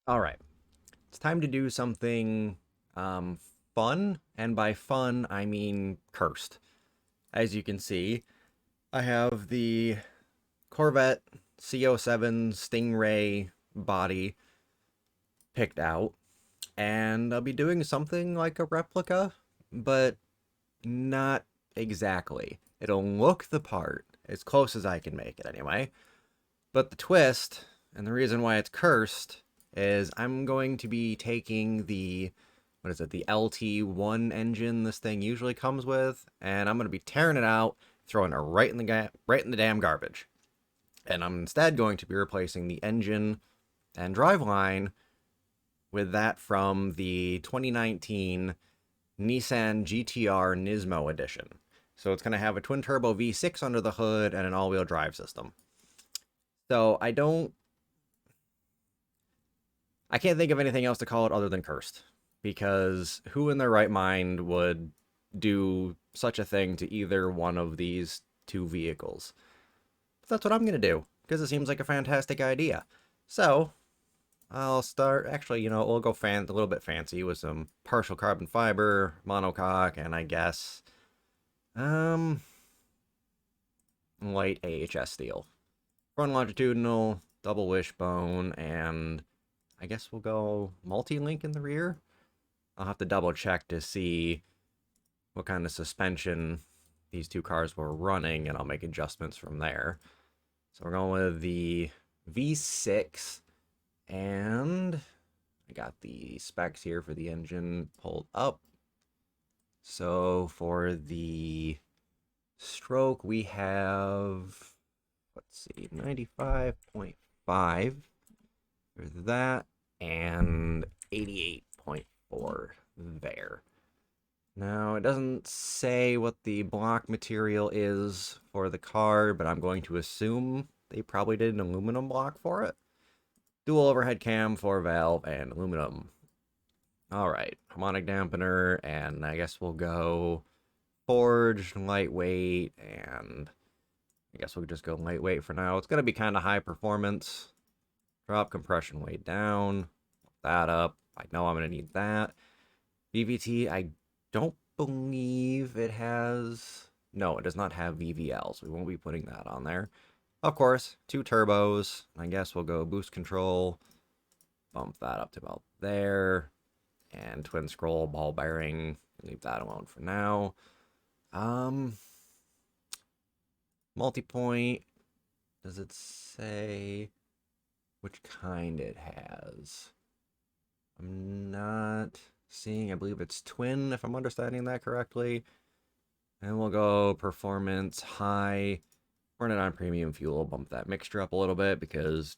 All right, it's time to do something fun, and by fun, I mean cursed. As you can see, I have the Corvette CO7 Stingray body picked out, and I'll be doing something like a replica, but not exactly. It'll look the part, as close as I can make it anyway. But the twist, and the reason why it's cursed, is I'm going to be taking the, what is it, the LT1 engine this thing usually comes with, and I'm going to be tearing it out, throwing it right in the damn garbage. And I'm instead going to be replacing the engine and driveline with that from the 2019 Nissan GTR Nismo edition. So it's going to have a twin turbo V6 under the hood and an all-wheel drive system. So I can't think of anything else to call it other than cursed, because who in their right mind would do such a thing to either one of these two vehicles? But that's what I'm going to do, because it seems like a fantastic idea. So, I'll start, actually, we'll go a little bit fancy with some partial carbon fiber, monocoque, and I guess, um, light AHS steel. Front longitudinal, double wishbone, and I guess we'll go multi-link in the rear. I'll have to double check to see what kind of suspension these two cars were running, and I'll make adjustments from there. So we're going with the V6, and I got the specs here for the engine pulled up. So for the stroke, we have, let's see, 95.5 for that, and 88.4 there. Now, it doesn't say what the block material is for the car, but I'm going to assume they probably did an aluminum block for it. Dual overhead cam, 4-valve, and aluminum. Alright, harmonic dampener, and I guess we'll go forged, lightweight, and I guess we'll just go lightweight for now. It's going to be kind of high performance. Drop compression way down. That up. I know I'm going to need that. VVT, I don't believe it has... No, it does not have VVLs. We won't be putting that on there. Of course, 2 turbos. I guess we'll go boost control. Bump that up to about there. And twin scroll, ball bearing. Leave that alone for now. Multi-point. Does it say which kind it has? I'm not seeing. I believe it's twin, if I'm understanding that correctly. And we'll go performance high. Run it on premium fuel. Bump that mixture up a little bit because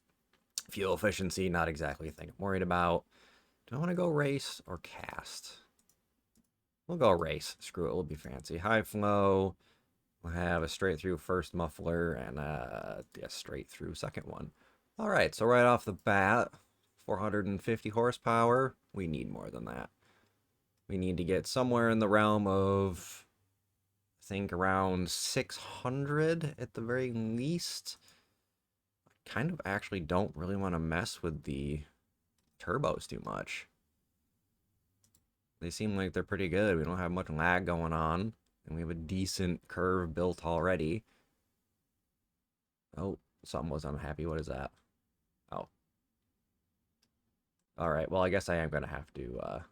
fuel efficiency, not exactly a thing I'm worried about. Do I want to go race or cast? We'll go race. Screw it. We'll be fancy. High flow. We'll have a straight through first muffler and a straight through second one. All right, so right off the bat, 450 horsepower. We need more than that. We need to get somewhere in the realm of, I think, around 600 at the very least. I kind of actually don't really want to mess with the turbos too much. They seem like they're pretty good. We don't have much lag going on, and we have a decent curve built already. Oh, something was unhappy. What is that? Oh. Alright, well, I guess I am going to have to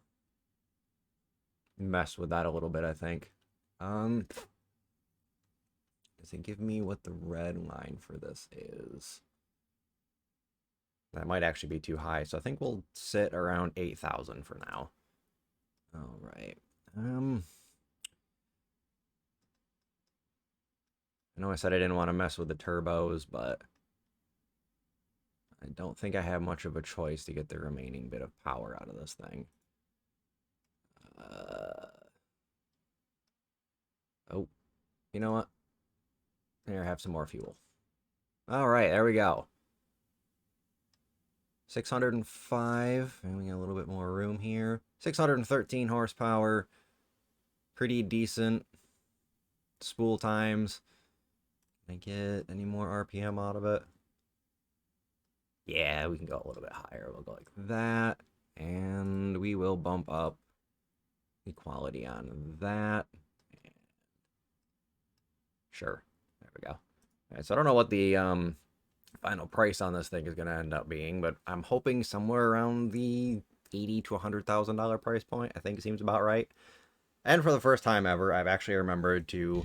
mess with that a little bit, I think. Does it give me what the red line for this is? That might actually be too high, so I think we'll sit around 8,000 for now. Alright. I know I said I didn't want to mess with the turbos, but I don't think I have much of a choice to get the remaining bit of power out of this thing. Oh, you know what? Here, have some more fuel. All right, there we go. 605, and we got a little bit more room here. 613 horsepower. Pretty decent spool times. Can I get any more RPM out of it? Yeah, we can go a little bit higher. We'll go like that. And we will bump up the quality on that. Sure. There we go. All right, so I don't know what the final price on this thing is going to end up being, but I'm hoping somewhere around the $80,000 to $100,000 price point. I think it seems about right. And for the first time ever, I've actually remembered to...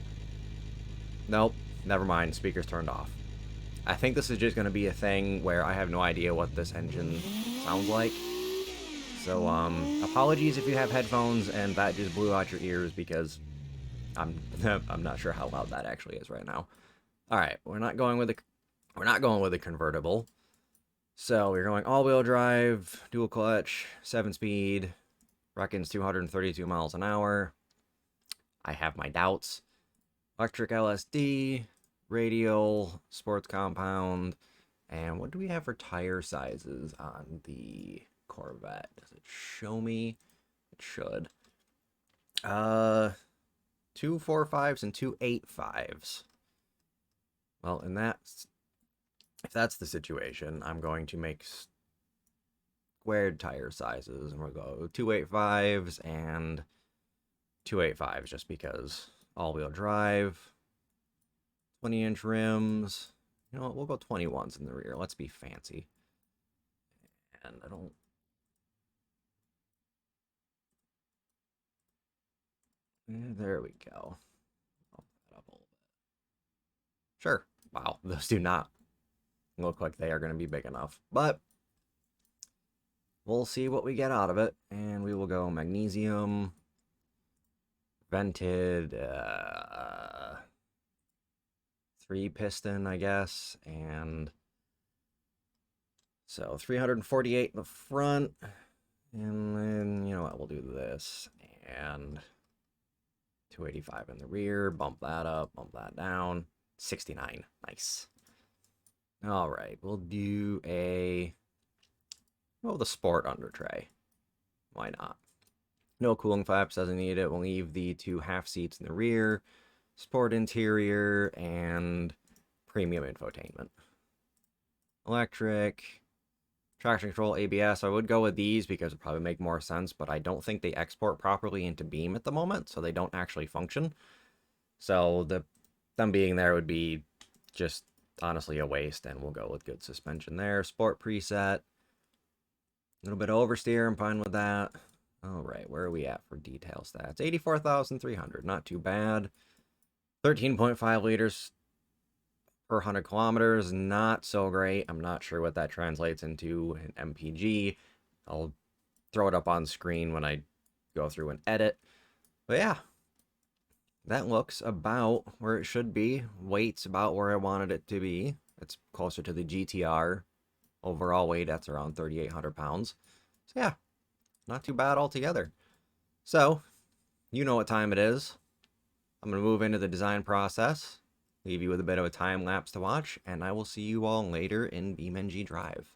Nope, never mind. Speaker's turned off. I think this is just going to be a thing where I have no idea what this engine sounds like. So, apologies if you have headphones and that just blew out your ears because I'm I'm not sure how loud that actually is right now. All right, we're not going with a convertible. So we're going all-wheel drive, dual clutch, 7-speed, reckons 232 miles an hour. I have my doubts. Electric LSD, radial, sports compound, and what do we have for tire sizes on the Corvette? Does it show me? It should. 2 4.5s and 2 8.5s. Well, if that's the situation, I'm going to make squared tire sizes, and we'll go 2 8.5s and 2 8.5s just because all-wheel drive, 20-inch rims. You know what? We'll go 21s in the rear. Let's be fancy. And I don't... There we go. Bump that up a little bit. Sure. Wow, those do not look like they are going to be big enough. But we'll see what we get out of it. And we will go magnesium, vented, 3-piston, I guess. And so 348 in the front. And then, you know what, we'll do this. And 285 in the rear. Bump that up, bump that down. 69. Nice. All right, we'll do the sport under tray. Why not? No cooling flaps, doesn't need it. We'll leave the 2 half seats in the rear, sport interior, and premium infotainment. Electric, traction control, ABS. I would go with these because it would probably make more sense, but I don't think they export properly into Beam at the moment, so they don't actually function. So them being there would be just honestly a waste, and we'll go with good suspension there. Sport preset. A little bit of oversteer, I'm fine with that. All right, where are we at for detail stats? 84,300, not too bad. 13.5 liters per 100 kilometers, not so great. I'm not sure what that translates into in MPG. I'll throw it up on screen when I go through and edit. But yeah, that looks about where it should be. Weight's about where I wanted it to be. It's closer to the GTR. Overall weight, that's around 3,800 pounds. So yeah, not too bad altogether. So, you know what time it is. I'm going to move into the design process, leave you with a bit of a time lapse to watch, and I will see you all later in BeamNG Drive.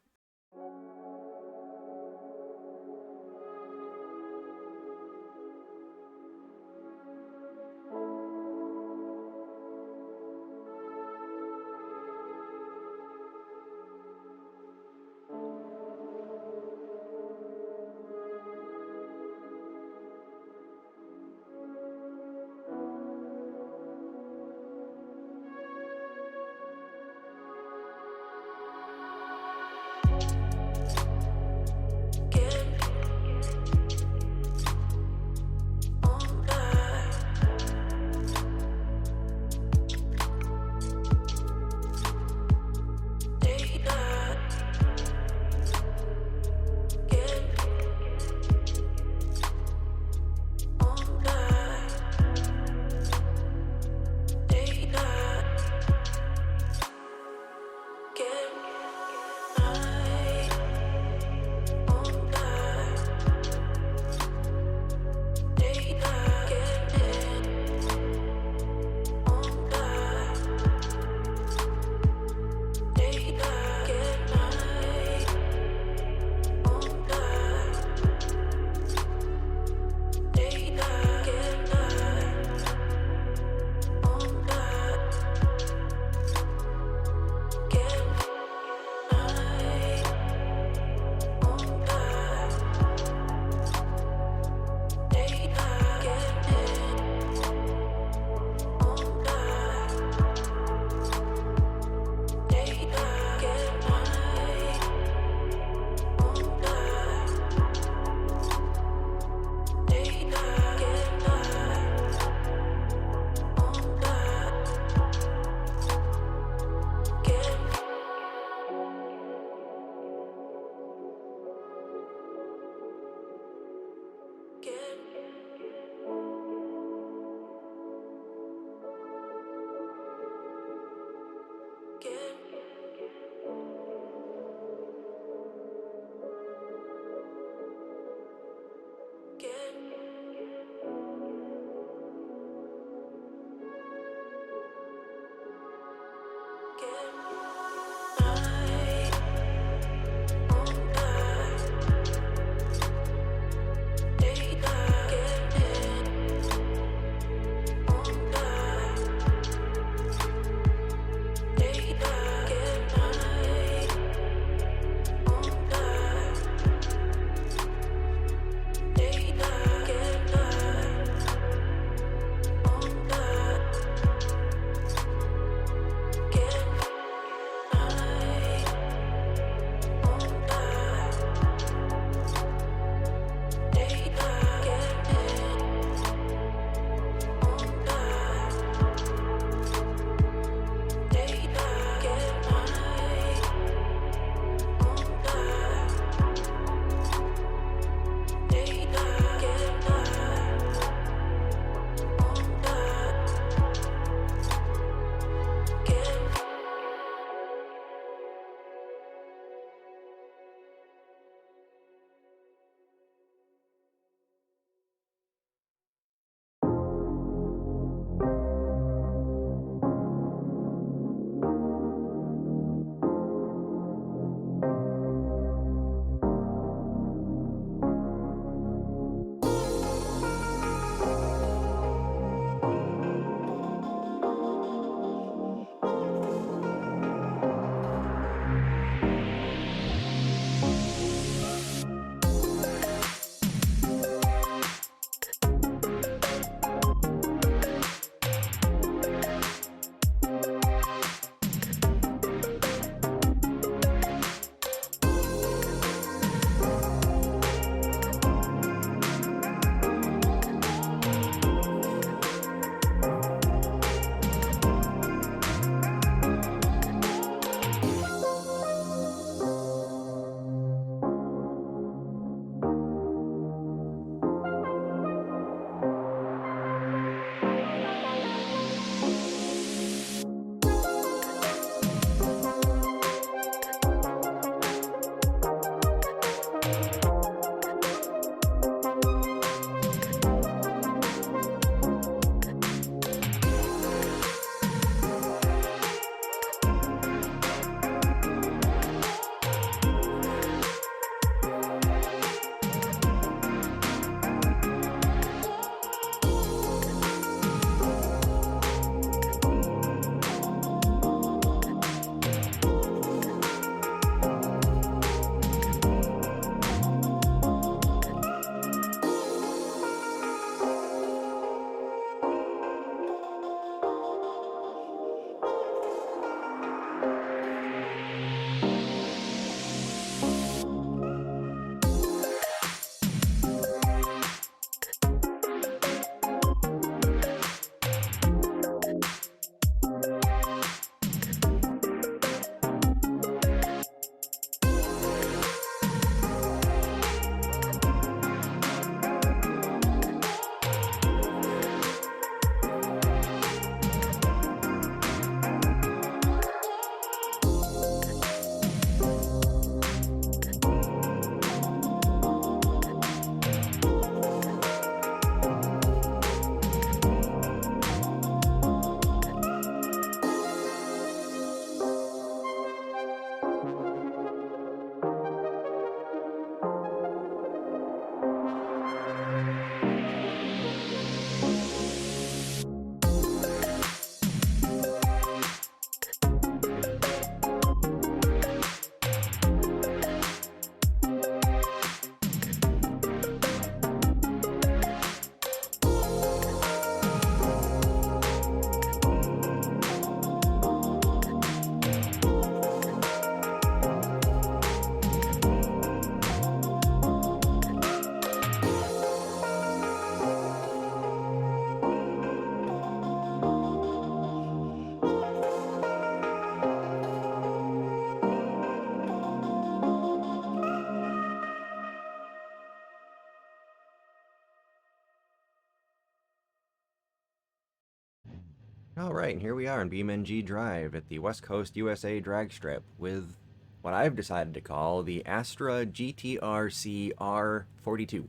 Alright, and here we are in BeamNG Drive at the West Coast USA drag strip with what I've decided to call the Astra GTRC R42.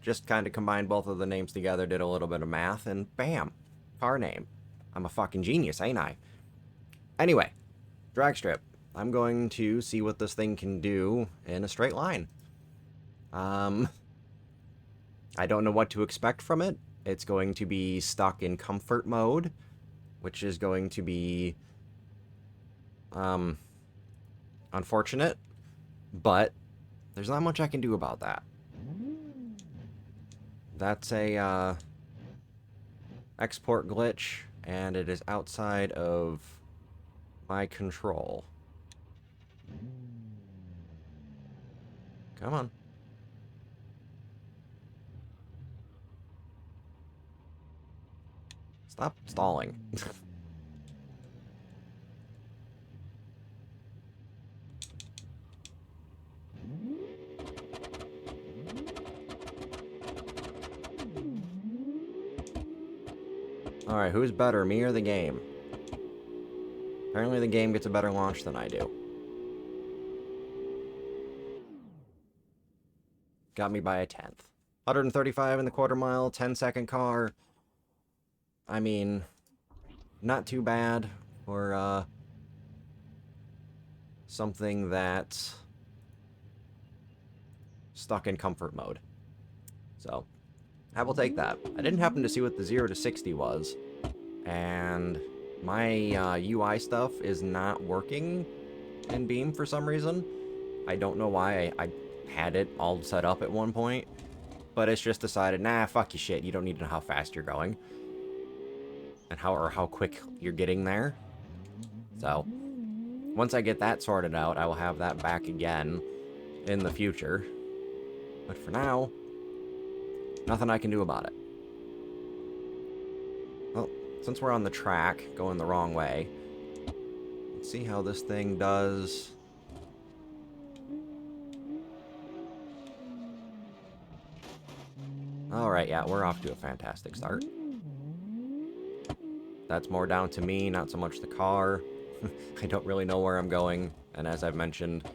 Just kind of combined both of the names together, did a little bit of math, and bam! Car name. I'm a fucking genius, ain't I? Anyway, drag strip. I'm going to see what this thing can do in a straight line. I don't know what to expect from it. It's going to be stuck in comfort mode, which is going to be unfortunate, but there's not much I can do about that. That's a export glitch, and it is outside of my control. Come on. Stop stalling. Alright, who's better, me or the game? Apparently the game gets a better launch than I do. Got me by a tenth. 135 in the quarter mile, 10-second car. I mean, not too bad for something that's stuck in comfort mode. So, I will take that. I didn't happen to see what the 0 to 60 was, and my UI stuff is not working in Beam for some reason. I don't know why. I had it all set up at one point, but it's just decided, nah, fuck your shit. You don't need to know how fast you're going and how quick you're getting there. So, once I get that sorted out, I will have that back again in the future. But for now, nothing I can do about it. Well, since we're on the track, going the wrong way, let's see how this thing does. Alright, yeah, we're off to a fantastic start. That's more down to me, not so much the car. I don't really know where I'm going, and as I've mentioned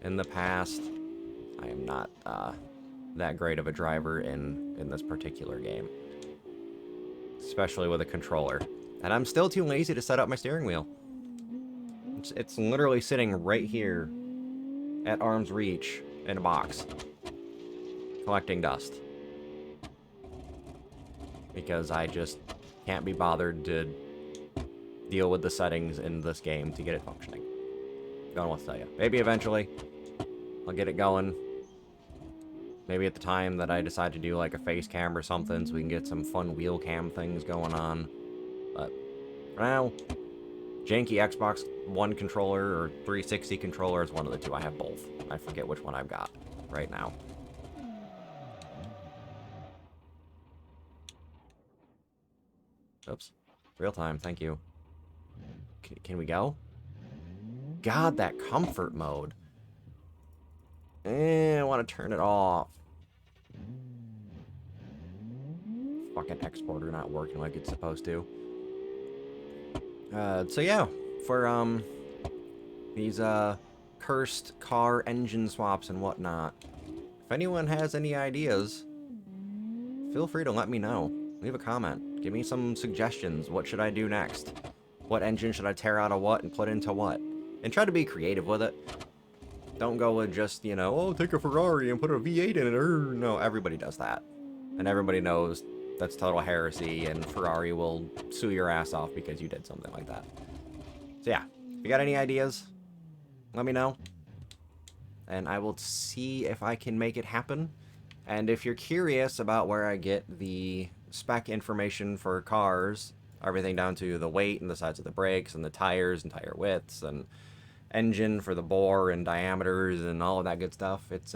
in the past, I am not that great of a driver in this particular game. Especially with a controller. And I'm still too lazy to set up my steering wheel. It's literally sitting right here at arm's reach in a box, collecting dust. Because I just can't be bothered to deal with the settings in this game to get it functioning. Don't know what to tell you. Maybe eventually I'll get it going. Maybe at the time that I decide to do like a face cam or something so we can get some fun wheel cam things going on. But for now, janky Xbox One controller or 360 controller is one of the two. I have both. I forget which one I've got right now. Oops. Real time, thank you. Can we go? God, that comfort mode. I want to turn it off. Fucking exporter not working like it's supposed to. So yeah, for these cursed car engine swaps and whatnot, if anyone has any ideas, feel free to let me know. Leave a comment. Give me some suggestions. What should I do next? What engine should I tear out of what and put into what? And try to be creative with it. Don't go with just, you know, oh, take a Ferrari and put a V8 in it. No, everybody does that. And everybody knows that's total heresy, and Ferrari will sue your ass off because you did something like that. So yeah, if you got any ideas, let me know. And I will see if I can make it happen. And if you're curious about where I get the spec information for cars, everything down to the weight and the size of the brakes and the tires and tire widths and engine for the bore and diameters and all of that good stuff, it's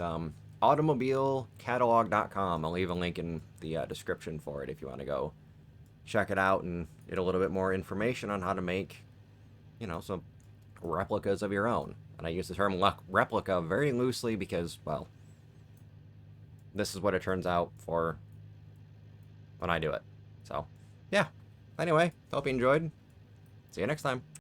automobilecatalog.com. I'll leave a link in the description for it if you want to go check it out and get a little bit more information on how to make, you know, some replicas of your own. And I use the term replica very loosely because, well, this is what it turns out for when I do it. So, yeah. Anyway, hope you enjoyed. See you next time.